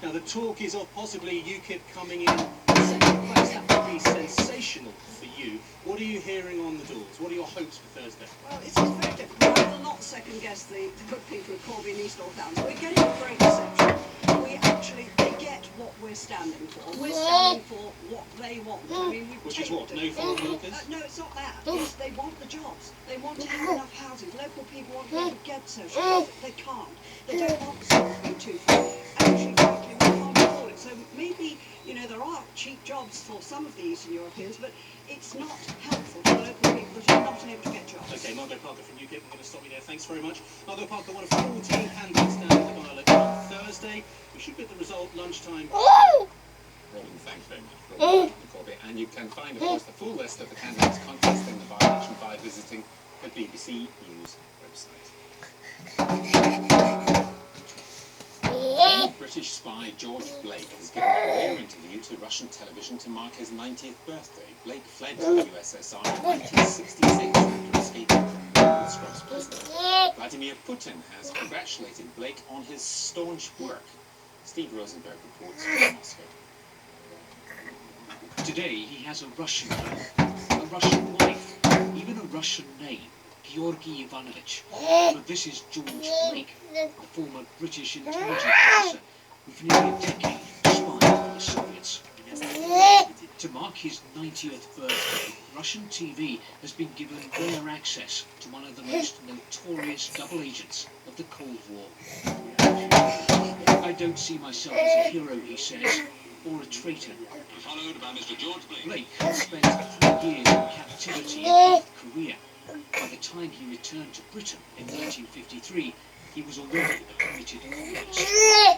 Now, the talk is of possibly UKIP coming in second place. That would be sensational for you. What are you hearing on the doors? What are your hopes for Thursday? Well, it's very difficult. I will not second-guess the good people of Corby and East Northampton. We're getting a great reception. They get what we're standing for. We're standing for what they want. I mean, Which is what? No foreign workers? No, it's not that. It's they want the jobs. They want to have enough housing. Local people want to be able to get social housing. They can't. They don't want to be too far. Actually, frankly, we can't afford it. So maybe, you know, there are cheap jobs for some of the Eastern Europeans, but it's not helpful to the local people that are not able to get jobs. OK, Margot Parker from UKIP, I'm going to stop you there. Thanks very much. Margot Parker, one of 14 candidates down at the ballot on Thursday. We should get the result lunchtime. Robin, thanks very much, Robin Corby. And you can find, of course, the full list of the candidates contesting the by-election by visiting the BBC News website. British spy George Blake has given a rare interview to Russian television to mark his 90th birthday. Blake fled to the USSR in 1966 after escaping from Scrub's prison. Vladimir Putin has congratulated Blake on his staunch work. Steve Rosenberg reports from Moscow. Today he has a Russian name, a Russian wife, even a Russian name, Georgy Ivanovich. But this is George Blake, a former British intelligence officer who for nearly a decade spied on the Soviets. To mark his 90th birthday, Russian TV has been given rare access to one of the most notorious double agents of the Cold War. I don't see myself as a hero, he says, or a traitor. Followed by Mr. George Blake. Blake spent 3 years in captivity in North Korea. By the time he returned to Britain in 1953, he was already a committed communist.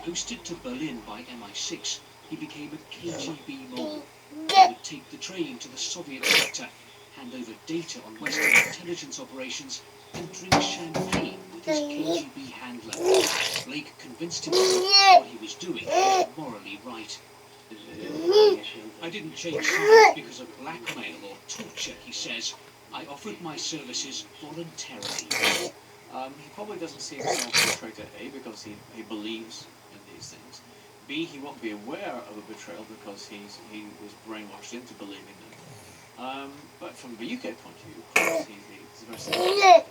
Posted to Berlin by MI6, he became a KGB mole. He would take the train to the Soviet sector, hand over data on Western intelligence operations, and drink champagne with his KGB handler. Blake convinced himself what he was doing was morally right. I didn't change sides because of blackmail or torture, he says. I offered my services voluntarily. He probably doesn't see himself as a traitor, A, because he believes in these things. B, he won't be aware of a betrayal because he was brainwashed into believing them. But from the UK point of view, of course, he's very simple.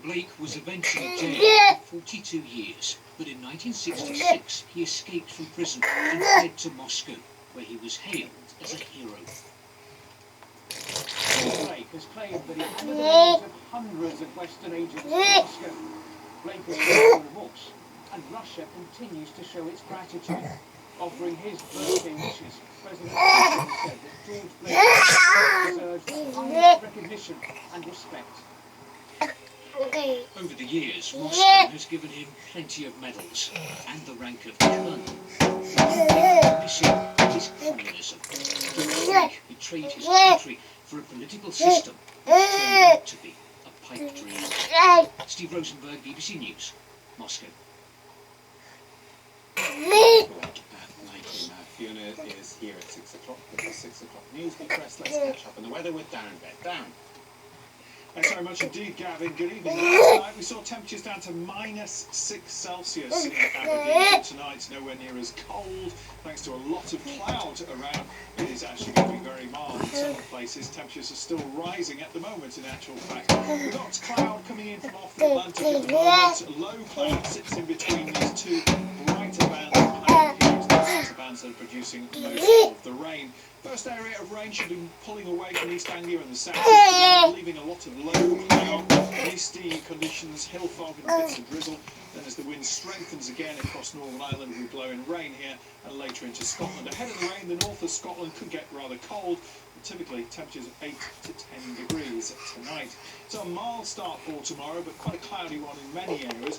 Blake was eventually jailed for 42 years, but in 1966 he escaped from prison and fled to Moscow, where he was hailed as a hero. Blake has claimed that he handed the names of hundreds of Western agents to Moscow. Blake has filed remorse, and Russia continues to show its gratitude. Offering his birthday wishes, President Putin said that George Blake deserves the highest recognition and respect. Over the years, Moscow has given him plenty of medals and the rank of colonel. Missing is communism. George Blake betrayed his country for a political system that turned out to be a pipe dream. Steve Rosenberg, BBC News, Moscow. Fiona is here at 6 o'clock with the 6 o'clock news. Press, let's catch up on the weather with Darren Bett. Darren. Thanks very much indeed, Gavin. Good evening. Last night we saw temperatures down to -6 Celsius in Aberdeen. Tonight, nowhere near as cold, thanks to a lot of cloud around. It is actually going to be very mild in some places. Temperatures are still rising at the moment, in actual fact. We've got cloud coming in from off the Atlantic at the moment. Low cloud sits in between these two brighter bands behind the bands that are producing most of the rain. First area of rain should be pulling away from East Anglia and the south, leaving a lot of low cloud, misty conditions, hill fog and bits of drizzle. Then as the wind strengthens again across Northern Ireland, we blow in rain here and later into Scotland. Ahead of the rain, the north of Scotland could get rather cold. Typically temperatures of 8 to 10 degrees tonight. So a mild start for tomorrow, but quite a cloudy one in many areas.